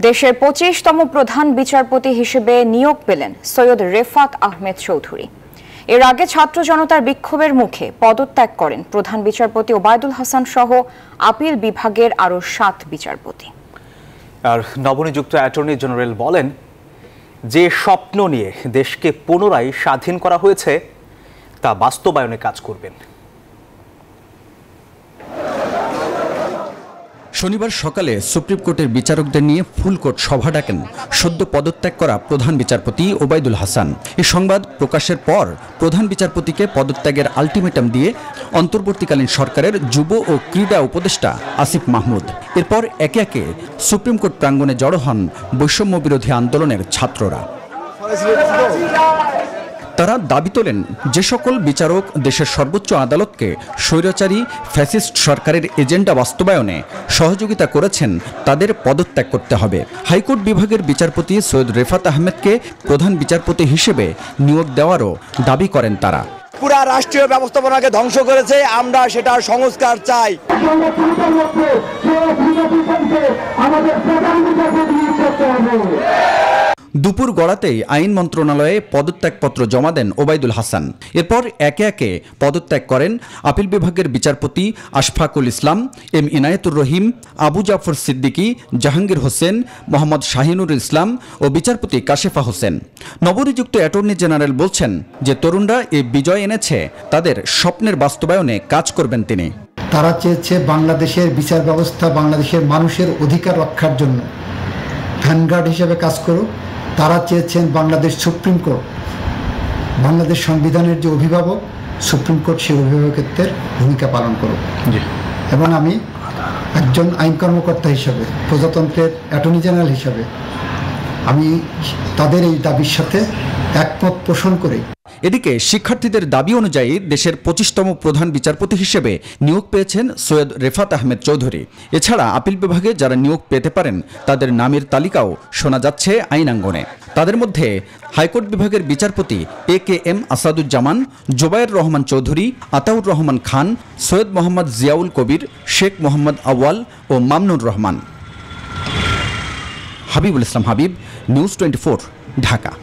দেশের ২৫তম প্রধান বিচারপতি হিসেবে নিয়োগ পেলেন সৈয়দ রেফাত আহমেদ চৌধুরী। এর আগে ছাত্র জনতার বিক্ষোভের মুখে পদত্যাগ করেন প্রধান বিচারপতি ওবায়দুল হাসান সহ আপিল বিভাগের আরও ৭ বিচারপতি। আর নবনিযুক্ত অ্যাটর্নি জেনারেল বলেন, যে স্বপ্ন নিয়ে দেশকে পুনরায় স্বাধীন করা হয়েছে তা বাস্তবায়নে কাজ করবেন। শনিবার সকালে সুপ্রিম কোর্টের বিচারকদের নিয়ে ফুলকোর্ট সভা ডাকেন সদ্য পদত্যাগ করা প্রধান বিচারপতি ওবায়দুল হাসান। এই সংবাদ প্রকাশের পর প্রধান বিচারপতিকে পদত্যাগের আলটিমেটাম দিয়ে অন্তর্বর্তীকালীন সরকারের যুব ও ক্রীড়া উপদেষ্টা আসিফ মাহমুদ। এরপর একে একে সুপ্রিম কোর্ট প্রাঙ্গণে জড়ো হন বৈষম্য বিরোধী আন্দোলনের ছাত্ররা। তারা দাবি তোলেন, যে সকল বিচারক দেশের সর্বোচ্চ আদালতকে স্বৈরাচারী ফ্যাসিস্ট সরকারের এজেন্ডা বাস্তবায়নে সহযোগিতা করেছেন তাদের পদত্যাগ করতে হবে। হাইকোর্ট বিভাগের বিচারপতি সৈয়দ রেফাত আহমেদকে প্রধান বিচারপতি হিসেবে নিয়োগ দেওয়ারও দাবি করেন তারা। পুরা রাষ্ট্রীয় ব্যবস্থাপনাকে ধ্বংস করেছে, আমরা সেটার সংস্কার চাই। দুপুর গড়াতেই আইন মন্ত্রণালয়ে পদত্যাগপত্র জমা দেন ওবায়দুল হাসান। এরপর একে একে পদত্যাগ করেন আপিল বিভাগের বিচারপতি আশফাকুল ইসলাম, এম ইনায়েতুর রহিম, আবু জাফর সিদ্দিকী, জাহাঙ্গীর হোসেন, মোহাম্মদ শাহিনুর ইসলাম ও বিচারপতি কাশেফা হোসেন। নবনিযুক্ত অ্যাটর্নি জেনারেল বলছেন যে তরুণরা এই বিজয় এনেছে, তাদের স্বপ্নের বাস্তবায়নে কাজ করবেন তিনি। তারা চেয়েছে বাংলাদেশের বিচার ব্যবস্থা বাংলাদেশের মানুষের অধিকার রক্ষার জন্য ভ্যানগার্ড হিসেবে কাজ করুক। তারা চেয়েছেন বাংলাদেশ সুপ্রিম কোর্ট, বাংলাদেশ সংবিধানের যে অভিভাবক সুপ্রিম কোর্ট, সেই অভিভাবকত্বের ভূমিকা পালন করুক। এবং আমি একজন আইন কর্মকর্তা হিসাবে, প্রজাতন্ত্রের অ্যাটর্নি জেনারেল হিসাবে আমি তাদের এই দাবির সাথে একমত পোষণ করি। এদিকে শিক্ষার্থীদের দাবি অনুযায়ী দেশের ২৫তম প্রধান বিচারপতি হিসেবে নিয়োগ পেয়েছেন সৈয়দ রেফাত আহমেদ চৌধুরী। এছাড়া আপিল বিভাগে যারা নিয়োগ পেতে পারেন তাদের নামের তালিকাও শোনা যাচ্ছে আইনাঙ্গনে। তাদের মধ্যে হাইকোর্ট বিভাগের বিচারপতি AKM আসাদুজ্জামান, জোবায়ের রহমান চৌধুরী, আতাউর রহমান খান, সৈয়দ মোহাম্মদ জিয়াউল কবির, শেখ মোহাম্মদ আওয়াল ও মামনুর রহমান। হাবিবুল ইসলাম হাবিব, নিউজ 24, ঢাকা।